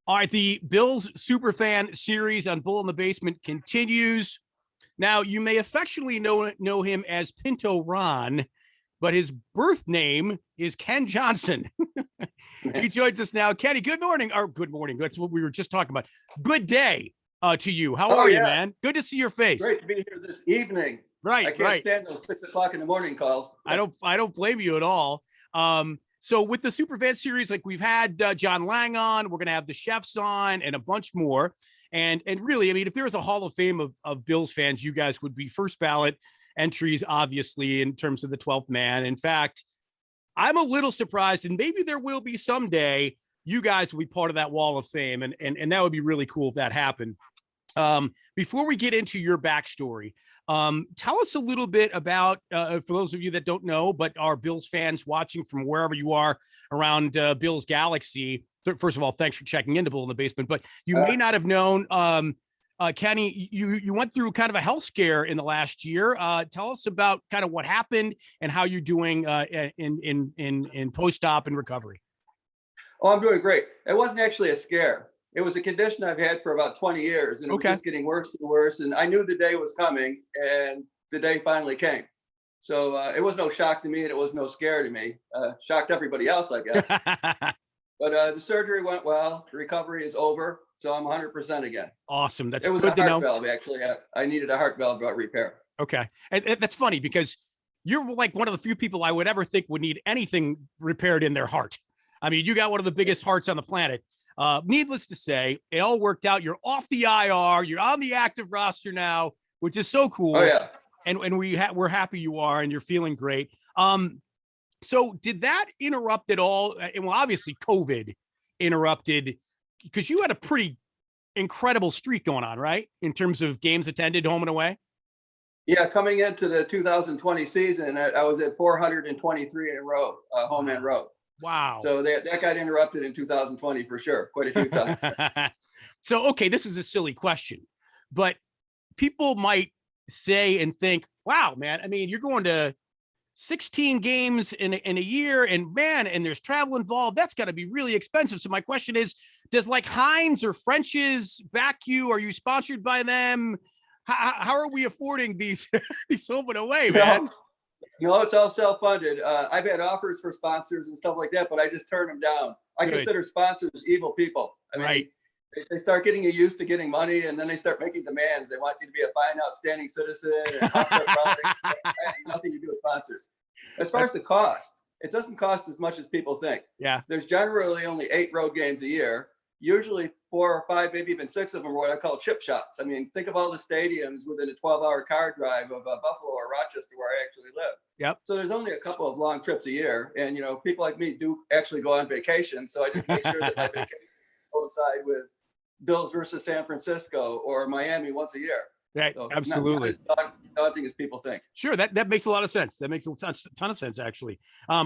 All right, the Bills Superfan series on Bull in the Basement continues. Now, you may affectionately know him as Pinto Ron, but his birth name is Ken Johnson. He joins us now. Kenny, good morning. Or good morning. That's what we were just talking about. Good day to you. How are you, man? Good to see your face. Great to be here this evening. Right. I can't stand those 6 o'clock in the morning calls. I don't blame you at all. So with the Superfan series, like we've had John Lang on, we're going to have the chefs on and a bunch more. And really, I mean, if there was a Hall of Fame of Bills fans, you guys would be first ballot entries, obviously, in terms of the 12th man. In fact, I'm a little surprised, and maybe there will be someday, you guys will be part of that Wall of Fame. And that would be really cool if that happened. Before we get into your backstory, tell us a little bit about, for those of you that don't know, but are Bills fans watching from wherever you are around Bills Galaxy. First of all, thanks for checking into Bull in the Basement, but you may not have known, Kenny, you went through kind of a health scare in the last year. Tell us about kind of what happened and how you're doing in post-op and recovery. Oh, I'm doing great. It wasn't actually a scare. It was a condition I've had for about 20 years, and it was just getting worse and worse. And I knew the day was coming, and the day finally came. So it was no shock to me, and it was no scare to me. Shocked everybody else, I guess. But the surgery went well. The recovery is over, so I'm 100% again. Awesome. That's it was good a heart valve, actually. I needed a heart valve repair. Okay, and that's funny because you're like one of the few people I would ever think would need anything repaired in their heart. I mean, you got one of the biggest hearts on the planet. Needless to say, it all worked out. You're off the IR. You're on the active roster now, which is so cool. Oh yeah. And we're happy you are, and you're feeling great. So did that interrupt at all? And well, obviously COVID interrupted because you had a pretty incredible streak going on, right? In terms of games attended home and away. Yeah, coming into the 2020 season, I was at 423 in a row, home and road. Wow. So that got interrupted in 2020 for sure, quite a few times. So, okay, this is a silly question, but people might say and think, wow, man, I mean, you're going to 16 games in a year, and man, and there's travel involved. That's got to be really expensive. So my question is, does like Heinz or French's back you? Are you sponsored by them? How are we affording these home and away, man? It's all self-funded. I've had offers for sponsors and stuff like that, but I just turn them down. I consider sponsors evil people. I mean, they start getting you used to getting money, and then they start making demands. They want you to be a fine, outstanding citizen and nothing to do with sponsors. As far as the cost, it doesn't cost as much as people think. Yeah. There's generally only 8 road games a year. Usually 4 or 5, maybe even 6 of them are what I call chip shots. I mean, think of all the stadiums within a 12-hour car drive of Buffalo or Rochester, where I actually live. Yep. So there's only a couple of long trips a year, and people like me do actually go on vacation. So I just make sure that my vacation coincide with Bills versus San Francisco or Miami once a year. Right. So Absolutely. not as daunting as people think. Sure. That makes a lot of sense. That makes a ton of sense, actually.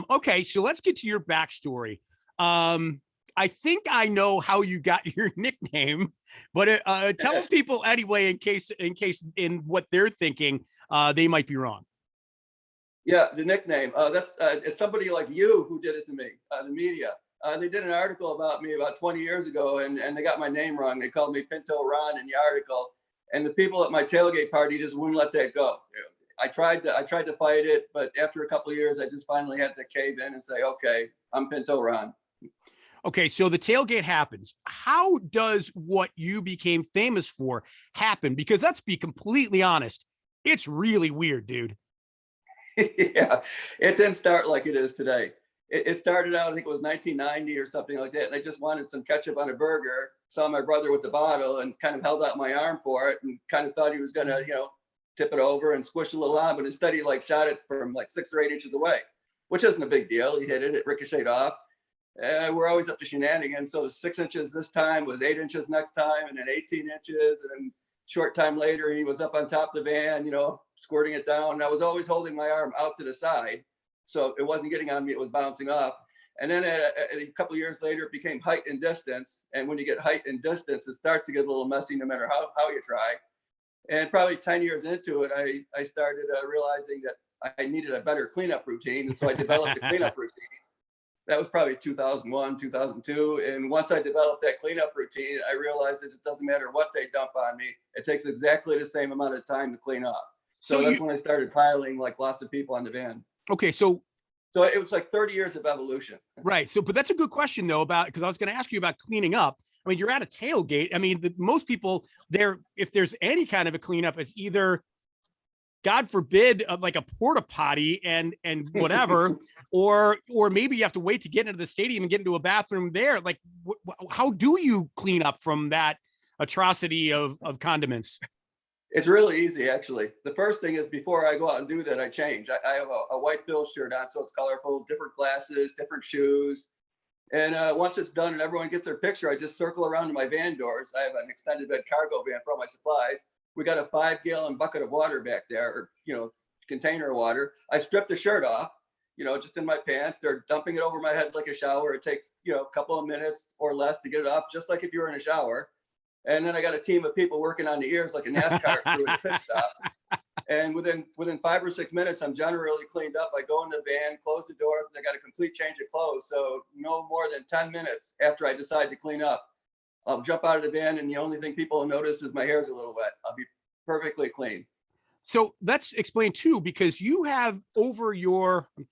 Okay, so let's get to your backstory. I think I know how you got your nickname, but tell people anyway, in case in what they're thinking, they might be wrong. Yeah, the nickname. That's it's somebody like you who did it to me, the media. They did an article about me about 20 years ago, and they got my name wrong. They called me Pinto Ron in the article, and the people at my tailgate party just wouldn't let that go. I tried to fight it, but after a couple of years, I just finally had to cave in and say, okay, I'm Pinto Ron. Okay, so the tailgate happens. How does what you became famous for happen? Because let's be completely honest, it's really weird, dude. Yeah, it didn't start like it is today. It started out, I think it was 1990 or something like that. And I just wanted some ketchup on a burger, saw my brother with the bottle and kind of held out my arm for it and kind of thought he was going to, tip it over and squish a little on, but instead he shot it from 6 or 8 inches away, which isn't a big deal. He hit it, it ricocheted off. We're always up to shenanigans. So 6 inches this time, was 8 inches next time, and then 18 inches. And then short time later, he was up on top of the van, squirting it down. And I was always holding my arm out to the side. So it wasn't getting on me, it was bouncing off. And then a couple of years later, it became height and distance. And when you get height and distance, it starts to get a little messy no matter how you try. And probably 10 years into it, I started realizing that I needed a better cleanup routine. And so I developed a cleanup routine that was probably 2001, 2002. And once I developed that cleanup routine, I realized that it doesn't matter what they dump on me. It takes exactly the same amount of time to clean up. So that's when I started piling like lots of people on the van. Okay. So it was like 30 years of evolution. Right. So, but that's a good question though, because I was going to ask you about cleaning up. I mean, you're at a tailgate. I mean, most people there, if there's any kind of a cleanup, it's either, God forbid, like a porta potty and whatever, or maybe you have to wait to get into the stadium and get into a bathroom there. Like, how do you clean up from that atrocity of condiments? It's really easy, actually. The first thing is before I go out and do that, I change. I have a white Bills shirt on, so it's colorful, different glasses, different shoes. And once it's done and everyone gets their picture, I just circle around to my van doors. I have an extended bed cargo van for all my supplies. We got a 5-gallon bucket of water back there, or, container of water. I strip the shirt off, just in my pants. They're dumping it over my head like a shower. It takes, a couple of minutes or less to get it off, just like if you were in a shower. And then I got a team of people working on the ears like a Nascar crew at a pit stop. And within 5 or 6 minutes, I'm generally cleaned up. I go in the van, close the door, and I got a complete change of clothes. So no more than 10 minutes after I decide to clean up, I'll jump out of the van, and the only thing people will notice is my hair's a little wet. I'll be perfectly clean. So let's explain too, because you have I'm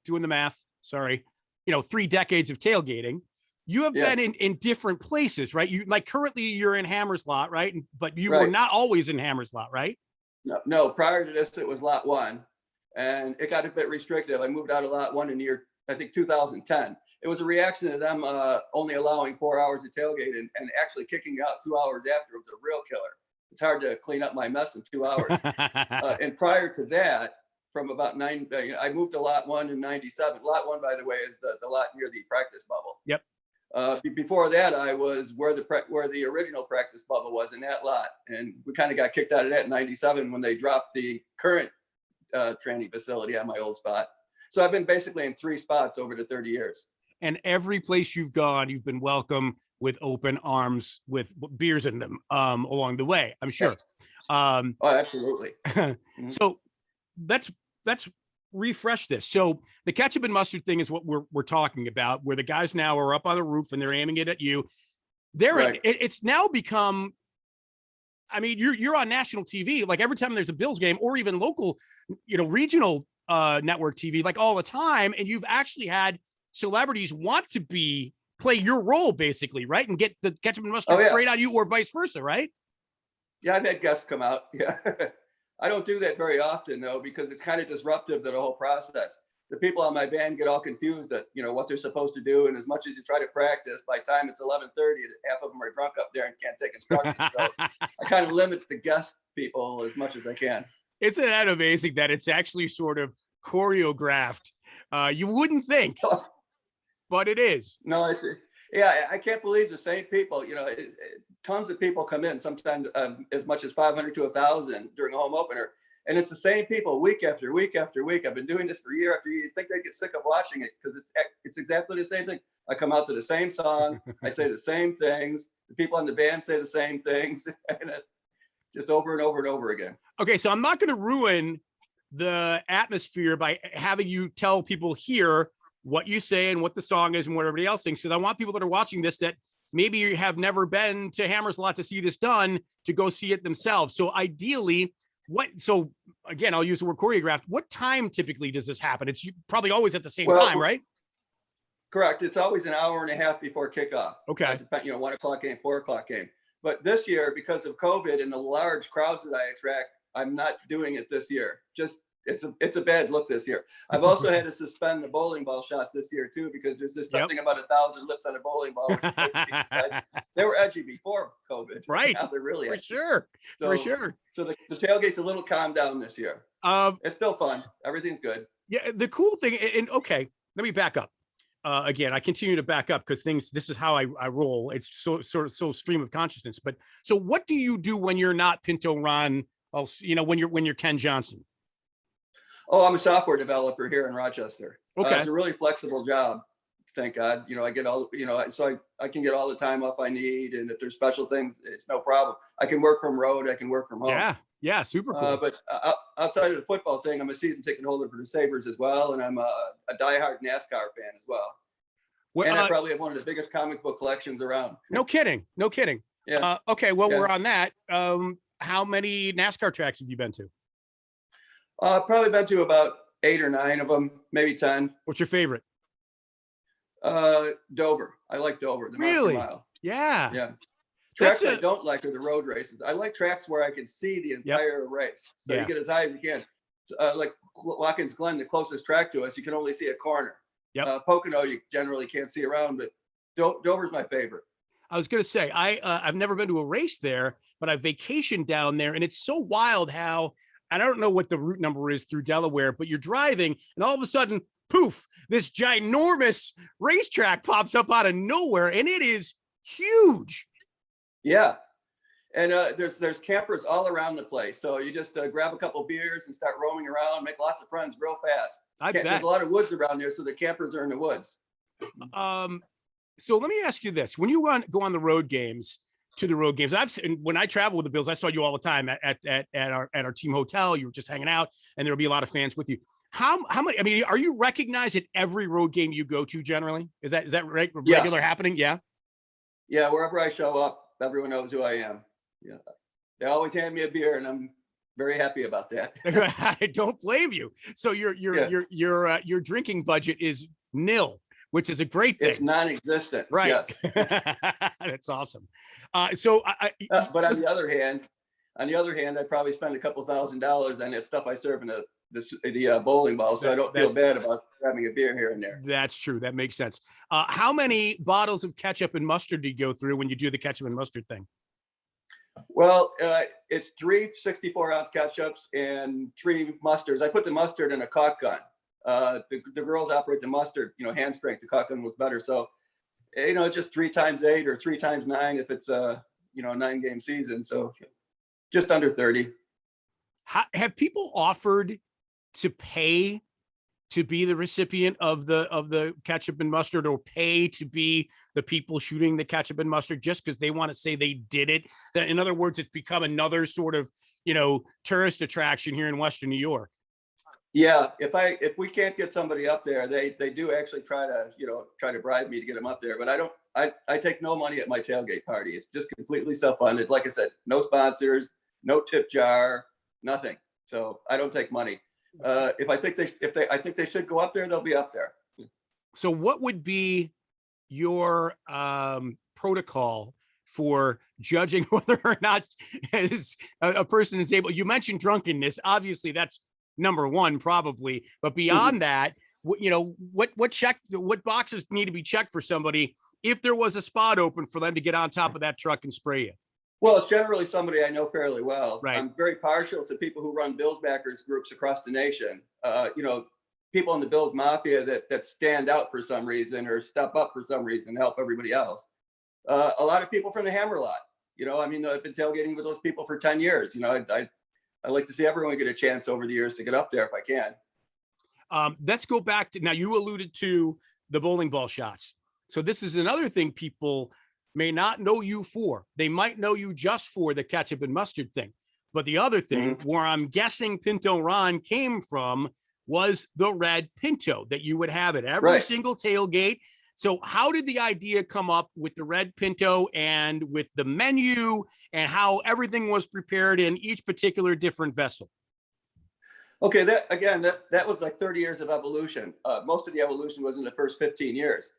doing the math, sorry, 3 decades of tailgating. You have been in different places, right? You currently you're in Hammerslot, right? But you were not always in Hammerslot, right? No, prior to this, it was lot 1, and it got a bit restrictive. I moved out of lot 1 in the year, I think, 2010. It was a reaction to them only allowing 4 hours of tailgate and actually kicking out 2 hours after. It was a real killer. It's hard to clean up my mess in 2 hours. And prior to that, from about I moved to lot 1 in 97. Lot 1, by the way, is the lot near the practice bubble. Yep. Before that, I was where the original practice bubble was, in that lot, and we kind of got kicked out of that in 97 when they dropped the current training facility at my old spot. So I've been basically in 3 spots over the 30 years. And every place you've gone, you've been welcome with open arms, with beers in them along the way, I'm sure. Oh, absolutely. So let's refresh this. So the ketchup and mustard thing is what we're talking about, where the guys now are up on the roof and they're aiming it at you. It's now become, I mean, you're on national TV, like every time there's a Bills game, or even local, regional network TV, like all the time. And you've actually had celebrities want to play your role, basically, right? And get the ketchup and mustard sprayed on you, or vice versa, right? Yeah, I've had guests come out. Yeah. I don't do that very often, though, because it's kind of disruptive to the whole process. The people on my van get all confused at, what they're supposed to do. And as much as you try to practice, by the time it's 11:30, half of them are drunk up there and can't take instructions. So I kind of limit the guest people as much as I can. Isn't that amazing that it's actually sort of choreographed? You wouldn't think, but it is. No, I can't believe the same people, tons of people come in, sometimes as much as 500 to 1,000 during a home opener. And it's the same people week after week after week. I've been doing this for year after year. You think they get sick of watching it, because it's exactly the same thing. I come out to the same song. I say the same things. The people on the band say the same things. And just over and over and over again. Okay, so I'm not going to ruin the atmosphere by having you tell people here what you say and what the song is and what everybody else thinks, because I want people that are watching this that maybe you have never been to Hammerslot to see this done to go see it themselves. So ideally, so again, I'll use the word choreographed. What time typically does this happen? It's probably always at the same time, right? Correct. It's always an hour and a half before kickoff. Okay. 1 o'clock game, 4 o'clock game. But this year, because of COVID and the large crowds that I attract, I'm not doing it this year. It's a bad look this year. I've also had to suspend the bowling ball shots this year too, because there's just something about 1,000 lips on a bowling ball. They were edgy before COVID. Right. Now they're really edgy. For sure. So the tailgate's a little calmed down this year. It's still fun. Everything's good. Yeah. The cool thing, and okay, let me back up. Again, I continue to back up because this is how I roll. It's so stream of consciousness. But so what do you do when you're not Pinto Ron? When you're Ken Johnson? Oh, I'm a software developer here in Rochester. Okay. It's a really flexible job. Thank God. I get all, so I can get all the time off I need. And if there's special things, it's no problem. I can work from road. I can work from home. Yeah. Super cool. But outside of the football thing, I'm a season ticket holder for the Sabres as well. And I'm a diehard NASCAR fan as well. And I probably have one of the biggest comic book collections around. No kidding. No kidding. Yeah. Okay. Well, Yeah. we're on that. How many NASCAR tracks have you been to? Probably been to about 8 or 9 of them, maybe 10. What's your favorite? Dover. I like Dover, the Really? Monster Mile. Yeah. Yeah. Tracks I don't like are the road races. I like tracks where I can see the entire race. So you get as high as you can. Like Watkins Glen, the closest track to us, you can only see a corner. Pocono, you generally can't see around, but Dover's my favorite. I was going to say, I've never been to a race there, but I vacationed down there, and it's so wild how, and I don't know what the route number is through Delaware, but you're driving and all of a sudden, poof, this ginormous racetrack pops up out of nowhere, and it is huge. Yeah. And there's campers all around the place. So you just grab a couple beers and start roaming around, make lots of friends real fast. There's a lot of woods around there, so the campers are in the woods. So let me ask you this. When you go on the road games, when I travel with the Bills, I saw you all the time at our team hotel. You were just hanging out, and there'll be a lot of fans with you. How many, I mean, are you recognized at every road game you go to generally? Is that right? Regular happening? Yeah. Yeah, wherever I show up, everyone knows who I am. Yeah. They always hand me a beer, and I'm very happy about that. I don't blame you. So your drinking budget is nil, which is a great thing. It's non-existent. Right. Yes. That's awesome. But on the other hand, I probably spend a couple $1,000s on that stuff I serve in the bowling ball, so I don't feel bad about having a beer here and there. That's true. That makes sense. How many bottles of ketchup and mustard do you go through when you do the ketchup and mustard thing? Well, it's 3 64-ounce ketchups and 3 mustards. I put the mustard in a caulk gun. The girls operate the mustard, hand strength. The caulk gun was better. So, just 3 times 8 or 3 times 9 if it's a 9-game season. So just under 30. Have people offered to pay to be the recipient of the ketchup and mustard, or pay to be the people shooting the ketchup and mustard just because they want to say they did it? That, in other words, it's become another sort of, tourist attraction here in Western New York. Yeah. If we can't get somebody up there, they do actually try to bribe me to get them up there, but I take no money at my tailgate party. It's just completely self-funded. Like I said, no sponsors, no tip jar, nothing. So I don't take money. If I think they should go up there, they'll be up there. So what would be your protocol for judging whether or not a person is able? You mentioned drunkenness. Obviously, that's number one, probably. But beyond that, what boxes need to be checked for somebody if there was a spot open for them to get on top of that truck and spray you? Well, it's generally somebody I know fairly well. Right. I'm very partial to people who run Bills backers groups across the nation. People in the Bills Mafia that stand out for some reason or step up for some reason to help everybody else. A lot of people from the Hammer lot. I've been tailgating with those people for 10 years. I like to see everyone get a chance over the years to get up there if I can. Let's go back to, now you alluded to the bowling ball shots. So this is another thing people may not know you for. They might know you just for the ketchup and mustard thing. But the other thing, where I'm guessing Pinto Ron came from, was the red Pinto that you would have at every single tailgate. So how did the idea come up with the red Pinto and with the menu and how everything was prepared in each particular different vessel? Okay, that was like 30 years of evolution. Most of the evolution was in the first 15 years.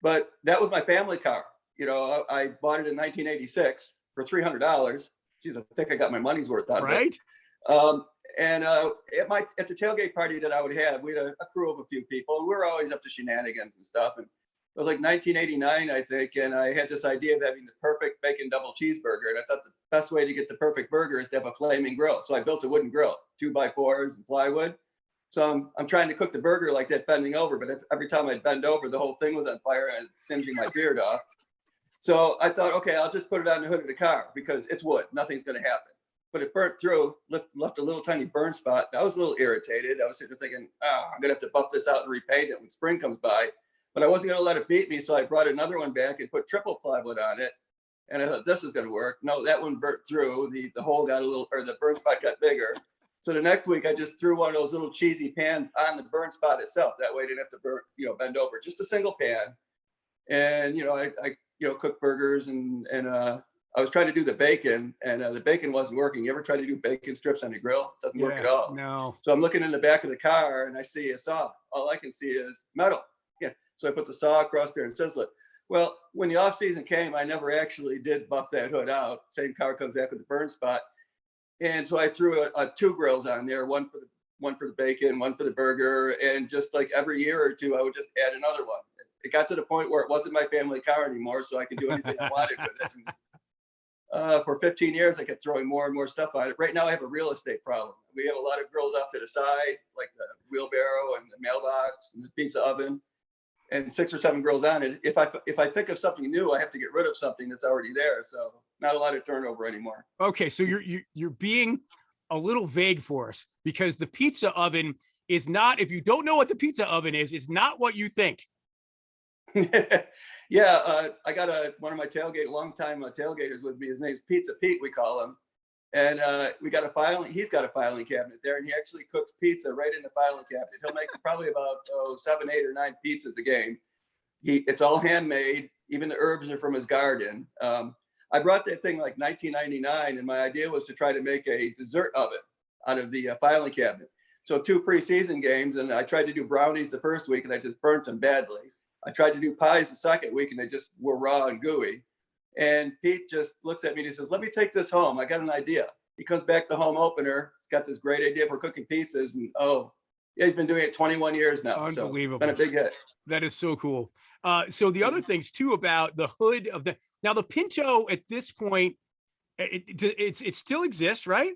But that was my family car. I bought it in 1986 for $300. Geez, I think I got my money's worth out of it. And at the tailgate party that I would have, we had a crew of a few people, and we were always up to shenanigans and stuff. And it was like 1989, I think, and I had this idea of having the perfect bacon double cheeseburger. And I thought the best way to get the perfect burger is to have a flaming grill. So I built a wooden grill, 2x4s and plywood. So I'm trying to cook the burger like that, bending over, but every time I'd bend over, the whole thing was on fire and singeing my beard off. So I thought, okay, I'll just put it on the hood of the car because it's wood. Nothing's going to happen. But it burnt through, left a little tiny burn spot. I was a little irritated. I was sitting there thinking, I'm going to have to buff this out and repaint it when spring comes by. But I wasn't going to let it beat me. So I brought another one back and put triple plywood on it. And I thought, this is going to work. No, that one burnt through. The hole got the burn spot got bigger. So the next week I just threw one of those little cheesy pans on the burn spot itself. That way I didn't have to bend over. Just a single pan. and I cook burgers and I was trying to do the bacon, and the bacon wasn't working. You ever try to do bacon strips on the grill? It doesn't work at all. No. So I'm looking in the back of the car and I see a saw. All I can see is metal. Yeah. So I put the saw across there and sizzle it. Well, when the off season came, I never actually did buff that hood out. Same car comes back with the burn spot. And so I threw two grills on there, one for the bacon, one for the burger. And just like every year or two, I would just add another one. It got to the point where it wasn't my family car anymore, so I could do anything I wanted with it. And, for 15 years, I kept throwing more and more stuff on it. Right now, I have a real estate problem. We have a lot of grills off to the side, like the wheelbarrow and the mailbox and the pizza oven, and 6 or 7 grills on it. If I think of something new, I have to get rid of something that's already there. So not a lot of turnover anymore. Okay, so you're being a little vague for us, because the pizza oven is not. If you don't know what the pizza oven is, it's not what you think. Yeah, I got one of my longtime tailgaters with me. His name's Pizza Pete, we call him. And he's got a filing cabinet there, and he actually cooks pizza right in the filing cabinet. He'll make probably about 7, 8, or 9 pizzas a game. It's all handmade. Even the herbs are from his garden. I brought that thing like 1999, and my idea was to try to make a dessert oven out of the filing cabinet. So 2 preseason games, and I tried to do brownies the first week, and I just burnt them badly. I tried to do pies the second week, and they just were raw and gooey. And Pete just looks at me and he says, "Let me take this home. I got an idea." He comes back the home opener. He's got this great idea for cooking pizzas. And he's been doing it 21 years now. Unbelievable. So it's been a big hit. That is so cool. So the other things too about the hood of the Pinto at this point, it still exists, right?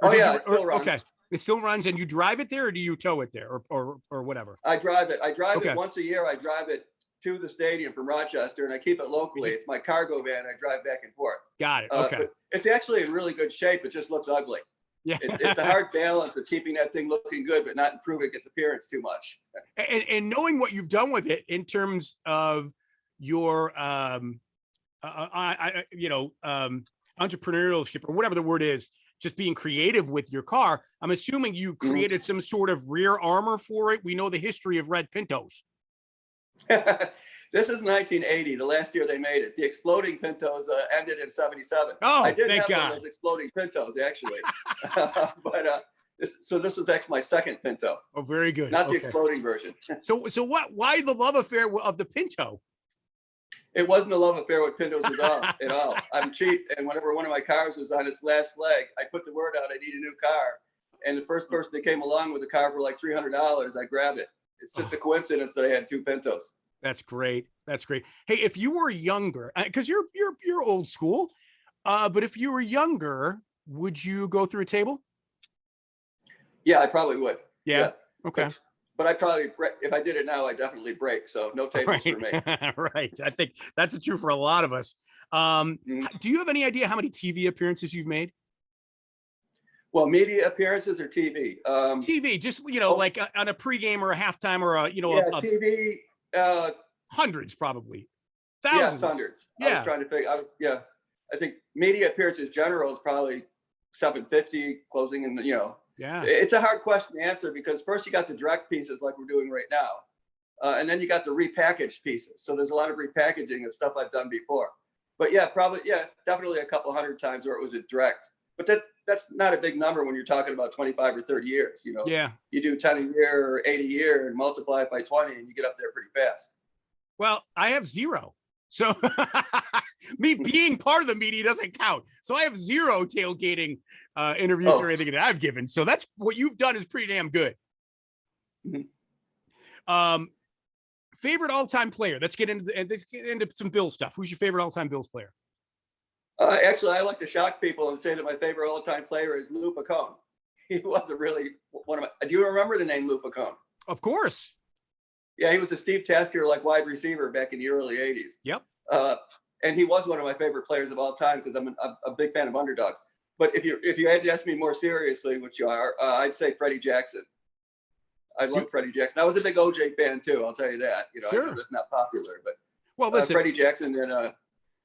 It still runs. Okay. It still runs, and you drive it there, or do you tow it there, or whatever? I drive it. It once a year. I drive it to the stadium from Rochester, and I keep it locally. It's my cargo van. I drive back and forth. Got it. Okay. It's actually in really good shape. It just looks ugly. Yeah. It's a hard balance of keeping that thing looking good, but not improving its appearance too much. And knowing what you've done with it in terms of your, entrepreneurship, or whatever the word is, just being creative with your car, I'm assuming you created some sort of rear armor for it. We know the history of red Pintos. This is 1980, the last year they made it. The exploding Pintos ended in 77. Oh, I did thank have God. one of those exploding Pintos, actually. But this is actually my second Pinto. Oh, very good. Not the exploding version. So why the love affair of the Pinto? It wasn't a love affair with Pintos at all. I'm cheap, and whenever one of my cars was on its last leg, I put the word out, I need a new car. And the first person that came along with a car for like $300, I grabbed it. It's just a coincidence that I had 2 Pintos. That's great. That's great. Hey, if you were younger, because you're old school, but if you were younger, would you go through a table? Yeah, I probably would. Yeah. Okay. But I probably, if I did it now, I definitely break. So no tables for me. Right. I think that's true for a lot of us. Do you have any idea how many TV appearances you've made? Well, media appearances or TV? TV, just, like on a pregame or a halftime or TV. Hundreds, probably. Thousands. Yes, hundreds. Yeah. I was trying to figure. I think media appearances general is probably 750, closing in. Yeah. It's a hard question to answer, because first you got the direct pieces like we're doing right now, and then you got the repackaged pieces. So there's a lot of repackaging of stuff I've done before. But definitely a couple hundred times where it was a direct. But that's not a big number when you're talking about 25 or 30 years. Yeah. You do 10 a year or 8 a year and multiply it by 20, and you get up there pretty fast. Well, I have 0. So me being part of the media doesn't count. So I have 0 tailgating interviews or anything that I've given. So that's what you've done is pretty damn good. Mm-hmm. Favorite all-time player? Let's get into some Bills stuff. Who's your favorite all-time Bills player? Actually, I like to shock people and say that my favorite all-time player is Lou Picone. He wasn't really one of my. Do you remember the name Lou Picone? Of course. Yeah, he was a Steve Tasker like wide receiver back in the early 80s. Yep. And he was one of my favorite players of all time, because I'm a big fan of underdogs. But if you had to ask me more seriously, which you are, I'd say Freddie Jackson. I love Freddie Jackson. I was a big OJ fan too. I'll tell you that. Sure. I know that's not popular, but listen, Freddie Jackson and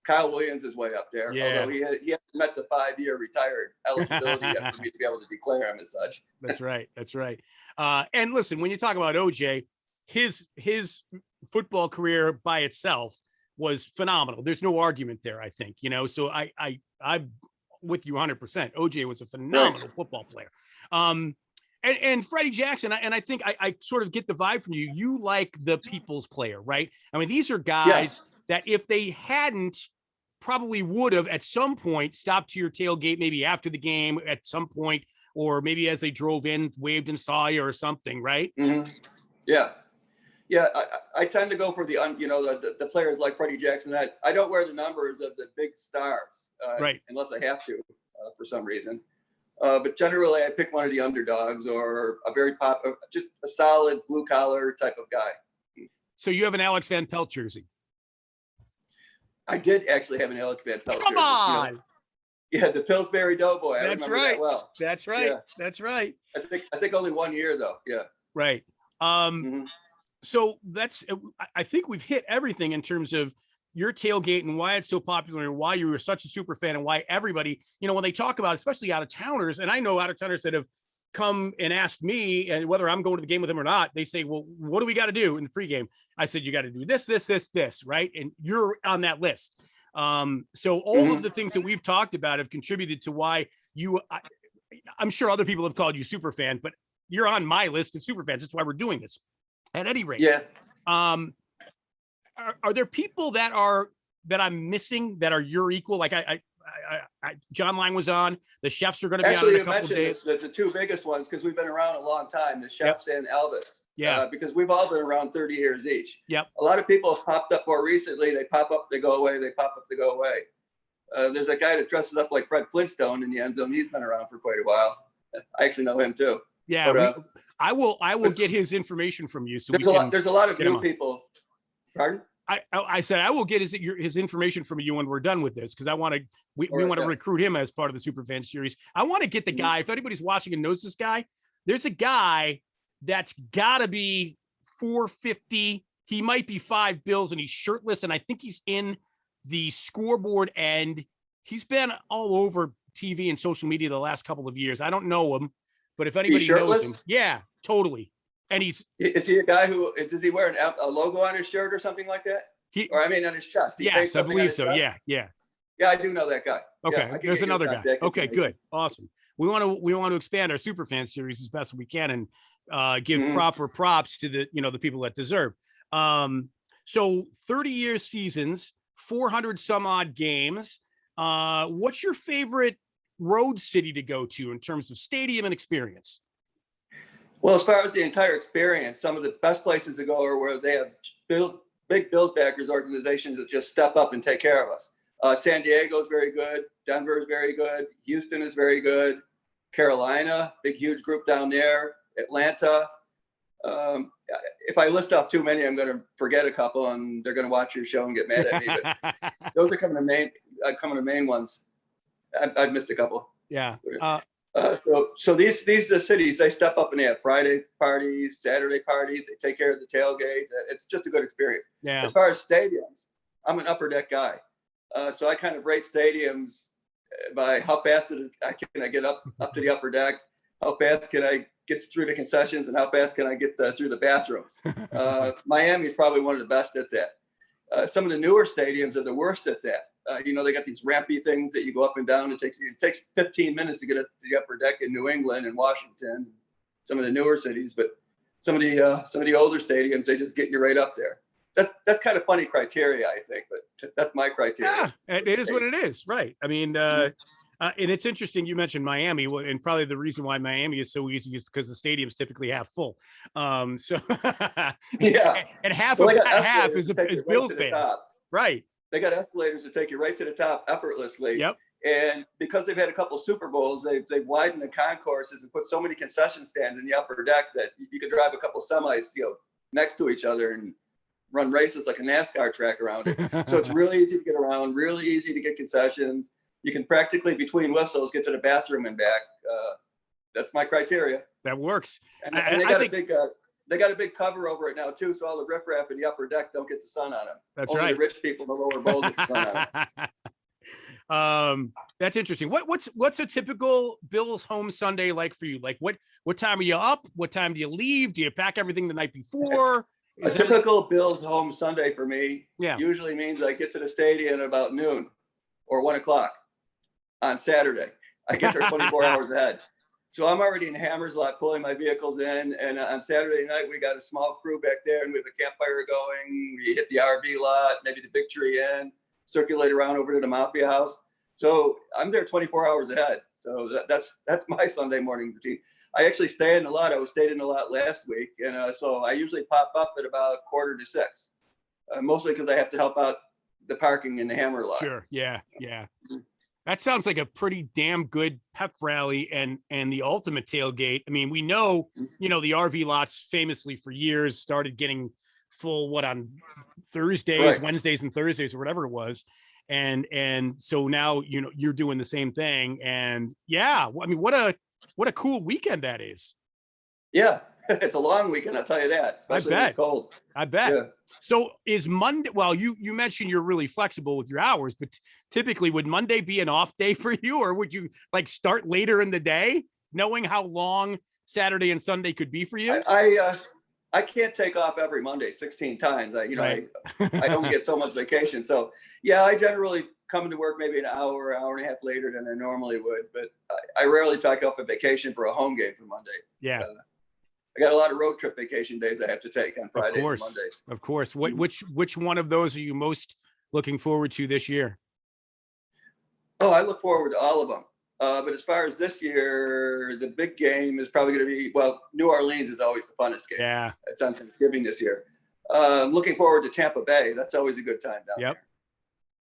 Kyle Williams is way up there. Yeah. Although he hasn't met the 5-year retired eligibility yet for me to be able to declare him as such. That's right. That's right. And listen, when you talk about OJ, his football career by itself was phenomenal. There's no argument there, I think, so I'm with you 100%. OJ was a phenomenal football player. And Freddie Jackson, and I think I sort of get the vibe from you. You like the people's player, right? I mean, these are guys that if they hadn't, probably would have at some point stopped to your tailgate, maybe after the game at some point, or maybe as they drove in, waved and saw you or something, right? Mm-hmm. Yeah. Yeah, I tend to go for the players like Freddie Jackson. I don't wear the numbers of the big stars, right? Unless I have to, for some reason. But generally, I pick one of the underdogs or just a solid blue collar type of guy. So you have an Alex Van Pelt jersey? I did actually have an Alex Van Pelt jersey. Come on! Yeah, the Pillsbury Doughboy. That's I remember right. that well. That's right. Yeah. That's right. I think only 1 year though. Yeah. Right. So I think we've hit everything in terms of your tailgate and why it's so popular and why you were such a super fan and why everybody, when they talk about, especially out of towners, and I know out of towners that have come and asked me and whether I'm going to the game with them or not, they say, well, what do we got to do in the pregame? I said, you got to do this, right? And you're on that list. So all of the things that we've talked about have contributed to why I'm sure other people have called you super fan, but you're on my list of super fans. That's why we're doing this. At any rate, are there people that I'm missing that are your equal? Like John Lang was on. The Chefs are going to be on in a couple of days. The two biggest ones, because we've been around a long time, the Chefs and Elvis. Yeah. Because we've all been around 30 years each. Yep. A lot of people have popped up more recently. They pop up, they go away. They pop up, they go away. There's a guy that dresses up like Fred Flintstone in the end zone. He's been around for quite a while. I actually know him too. Yeah. But, I will get his information from you. So there's a lot of new people. Pardon? I said I will get his information from you when we're done with this, because I want to we want to recruit him as part of the Superfan series. I want to get the guy. If anybody's watching and knows this guy, there's a guy that's got to be 450. He might be 5 bills, and he's shirtless, and I think he's in the scoreboard, and he's been all over TV and social media the last couple of years. I don't know him, but if anybody knows him, yeah, totally. And is he a guy who does he wear a logo on his shirt or something like that? On his chest. Yes, I believe so. Yeah. Yeah, I do know that guy. Okay, there's another guy. Okay, good, awesome. We want to expand our Superfan series as best we can and give proper props to the people that deserve. So 30-year seasons, 400 some odd games. What's your favorite road city to go to in terms of stadium and experience? Well, as far as the entire experience, some of the best places to go are where they have big Bills backers organizations that just step up and take care of us. San Diego is very good. Denver is very good. Houston is very good. Carolina, big, huge group down there. Atlanta. If I list off too many, I'm going to forget a couple, and they're going to watch your show and get mad at me. But those are coming to main ones. I've missed a couple. Yeah. So these cities, they step up and they have Friday parties, Saturday parties. They take care of the tailgate. It's just a good experience. Yeah. As far as stadiums, I'm an upper deck guy. So I kind of rate stadiums by how fast can I get up to the upper deck, how fast can I get through the concessions, and how fast can I get through the bathrooms. Miami's probably one of the best at that. Some of the newer stadiums are the worst at that. They got these rampy things that you go up and down. It takes 15 minutes to get up to the upper deck in New England and Washington, some of the newer cities, but some of the older stadiums, they just get you right up there. That's kind of funny criteria, I think, but that's my criteria. Yeah, it is what it is, right? I mean, and it's interesting you mentioned Miami, and probably the reason why Miami is so easy is because the stadium's typically half full. So yeah, and half of that half is Bills fans, right? They got escalators to take you right to the top effortlessly. Yep. And because they've had a couple of Super Bowls, they've widened the concourses and put so many concession stands in the upper deck that you could drive a couple semis, next to each other and run races like a NASCAR track around it. So it's really easy to get around, really easy to get concessions. You can practically, between whistles, get to the bathroom and back. That's my criteria. That works. And they got a big cover over it now too, so all the riffraff in the upper deck don't get the sun on them. That's Only right. the rich people in the lower bowl get the sun on them. That's interesting. What's a typical Bills home Sunday like for you? Like what time are you up? What time do you leave? Do you pack everything the night before? A typical Bills home Sunday for me Yeah. usually means I get to the stadium at about noon or 1 o'clock on Saturday. I get there 24 hours ahead. So I'm already in Hammers Lot pulling my vehicles in. And on Saturday night, we got a small crew back there and we have a campfire going. We hit the RV lot, maybe the Big Tree Inn, circulate around over to the Mafia House. So I'm there 24 hours ahead. So that's my Sunday morning routine. I actually stay in the lot. I stayed in the lot last week. And so I usually pop up at about 5:45, mostly because I have to help out the parking in the Hammer Lot. Sure. Yeah. Yeah. That sounds like a pretty damn good pep rally and the ultimate tailgate. I mean, we know, the RV lots famously for years started getting full, on Thursdays, right, Wednesdays and Thursdays or whatever it was. And so now, you're doing the same thing. And yeah, I mean, what a cool weekend that is. Yeah. It's a long weekend, I'll tell you that, especially when it's cold. I bet. Yeah. So is Monday, well, you mentioned you're really flexible with your hours, but typically would Monday be an off day for you, or would you start later in the day knowing how long Saturday and Sunday could be for you? I can't take off every Monday 16 times. Right. I don't get so much vacation. So yeah, I generally come to work maybe an hour and a half later than I normally would, but I rarely take off a vacation for a home game for Monday. Yeah. I got a lot of road trip vacation days I have to take on Fridays and Mondays. Of course. Which one of those are you most looking forward to this year? Oh, I look forward to all of them. But as far as this year, the big game is probably going to be, New Orleans is always the funnest game. Yeah. It's on Thanksgiving this year. I'm looking forward to Tampa Bay. That's always a good time down there.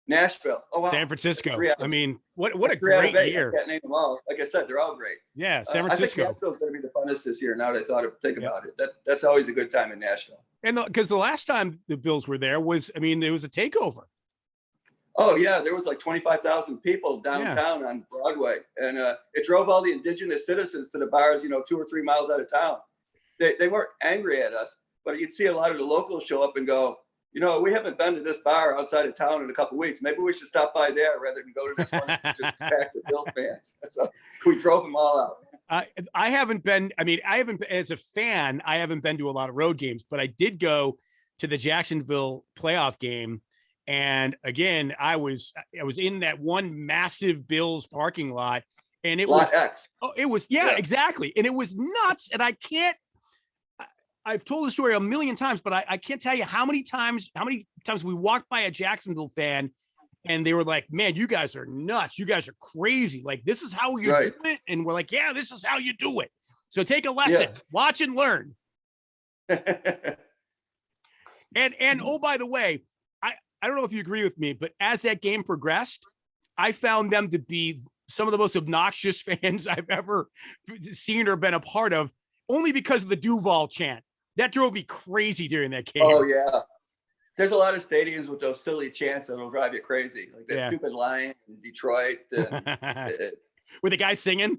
Nashville. Oh, wow. San Francisco. I mean, what a great year. I can't name them all. Like I said, they're all great. Yeah, San Francisco. I think Nashville's going to be the funnest this year now that I think about it. That's always a good time in Nashville. And because the last time the Bills were there was a takeover. Oh, yeah. There was 25,000 people downtown on Broadway. And it drove all the indigenous citizens to the bars, 2 or 3 miles out of town. They weren't angry at us, but you'd see a lot of the locals show up and go, we haven't been to this bar outside of town in a couple of weeks. Maybe we should stop by there rather than go to this one just packed with Bills fans. So we drove them all out. I haven't been, as a fan, I haven't been to a lot of road games, but I did go to the Jacksonville playoff game. And again, I was in that one massive Bills parking lot, and it lot X. Oh, it was, yeah, exactly. And it was nuts. And I've told the story a million times, but I can't tell you how many times we walked by a Jacksonville fan and they were like, man, you guys are nuts. You guys are crazy. Like, this is how you do it. And we're like, yeah, this is how you do it. So take a lesson, watch and learn. And oh, by the way, I don't know if you agree with me, but as that game progressed, I found them to be some of the most obnoxious fans I've ever seen or been a part of, only because of the Duval chant. That drove me crazy during that game. Oh, yeah. There's a lot of stadiums with those silly chants that will drive you crazy. Like that stupid line in Detroit. With the guy singing?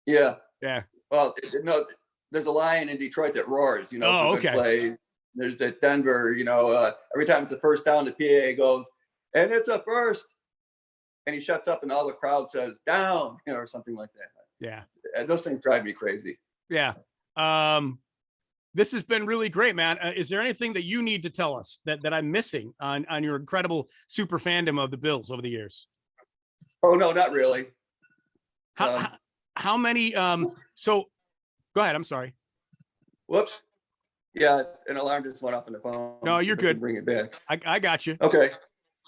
Yeah. Yeah. Well, no, there's a lion in Detroit that roars, Oh, okay. Play. There's the Denver, every time it's a first down, the PA goes, and it's a first. And he shuts up and all the crowd says, down, or something like that. Yeah. And those things drive me crazy. Yeah. This has been really great, man. Is there anything that you need to tell us that I'm missing on your incredible super fandom of the Bills over the years? Oh, no, not really. How many, so go ahead. I'm sorry. Whoops. Yeah, an alarm just went off on the phone. No, you're good. Bring it back. I got you. Okay.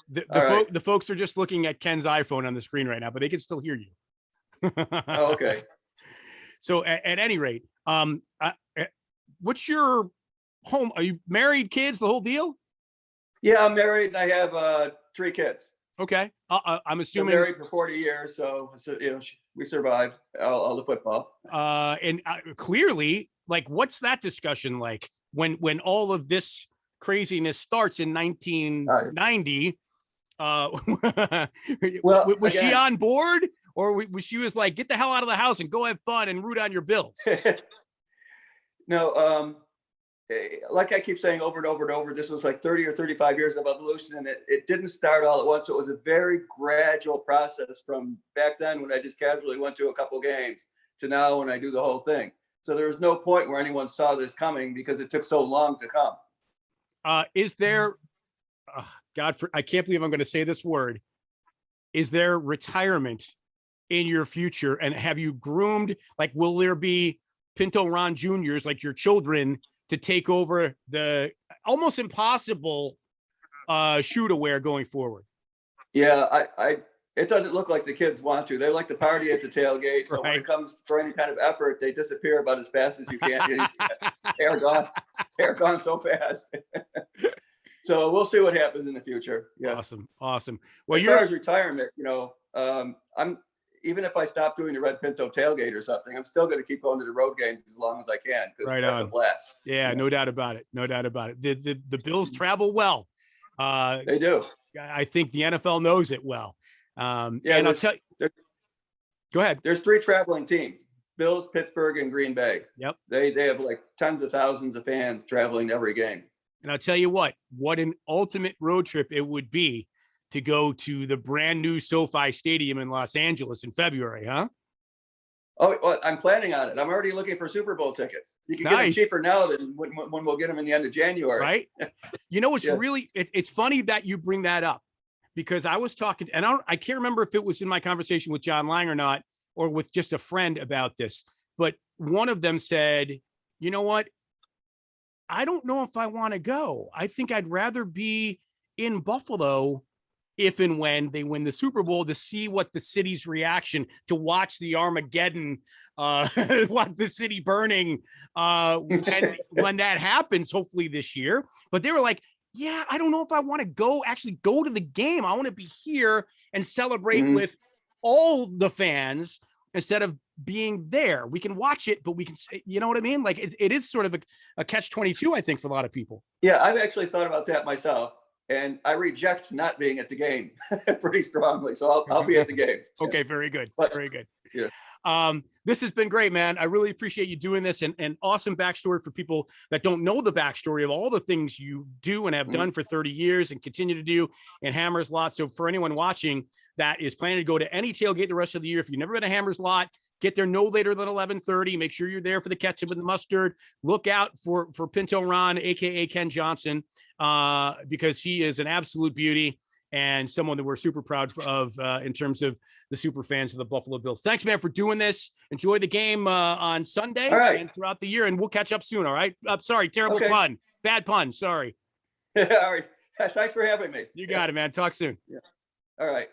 The folks are just looking at Ken's iPhone on the screen right now, but they can still hear you. Oh, okay. So at any rate, what's your home? Are you married, kids, the whole deal? Yeah, I'm married and I have 3 kids. Okay. I'm assuming. I'm married for 40 years, so we survived all the football. And clearly, what's that discussion like when all of this craziness starts in 1990? Was she on board, or was she like, get the hell out of the house and go have fun and root on your Bills? No, like I keep saying over and over and over, this was 30 or 35 years of evolution, and it didn't start all at once. So it was a very gradual process from back then when I just casually went to a couple games to now when I do the whole thing. So there was no point where anyone saw this coming because it took so long to come. Is there, I can't believe I'm going to say this word. Is there retirement in your future? And have you groomed, like, will there be Pinto Ron Juniors, like your children, to take over the almost impossible shoe to wear going forward? Yeah, it doesn't look like the kids want to. They like to party at the tailgate. But when Right. it comes for any kind of effort, they disappear about as fast as you can. Hair gone so fast. So we'll see what happens in the future. Yeah. Awesome. Well, as far as retirement, I'm even if I stop doing the Red Pinto tailgate or something, I'm still going to keep going to the road games as long as I can, because that's a blast. Yeah, no doubt about it. The Bills travel well. They do. I think the NFL knows it well. And I'll tell you. Go ahead. There's 3 traveling teams: Bills, Pittsburgh, and Green Bay. Yep. They have like tens of thousands of fans traveling to every game. And I'll tell you what an ultimate road trip it would be to go to the brand new SoFi Stadium in Los Angeles in February, huh? Oh, well, I'm planning on it. I'm already looking for Super Bowl tickets. You can get them cheaper now than when we'll get them in the end of January. Right. It's really, it's funny that you bring that up, because I was talking, and I can't remember if it was in my conversation with John Lang or not, or with just a friend about this, but one of them said, you know what? I don't know if I want to go. I think I'd rather be in Buffalo if and when they win the Super Bowl, to see what the city's reaction, to watch the Armageddon, what the city burning when that happens, hopefully this year. But they were like, yeah, I don't know if I want to actually go to the game. I want to be here and celebrate with all the fans instead of being there. We can watch it, but we can say, you know what I mean? Like it is sort of a catch-22, I think, for a lot of people. Yeah, I've actually thought about that myself, and I reject not being at the game pretty strongly. So I'll be at the game. Okay, very good. Very good. Yeah. This has been great, man. I really appreciate you doing this, and awesome backstory for people that don't know the backstory of all the things you do and have done for 30 years and continue to do in Hammers Lot. So for anyone watching that is planning to go to any tailgate the rest of the year, if you've never been to Hammers Lot, get there no later than 11:30. Make sure you're there for the ketchup and the mustard. Look out for Pinto Ron, aka Ken Johnson, because he is an absolute beauty and someone that we're super proud of in terms of the super fans of the Buffalo Bills. Thanks, man, for doing this. Enjoy the game on Sunday and throughout the year, and we'll catch up soon. All right. Sorry, terrible pun. Bad pun. Sorry. All right. Thanks for having me. You got it, man. Talk soon. Yeah. All right.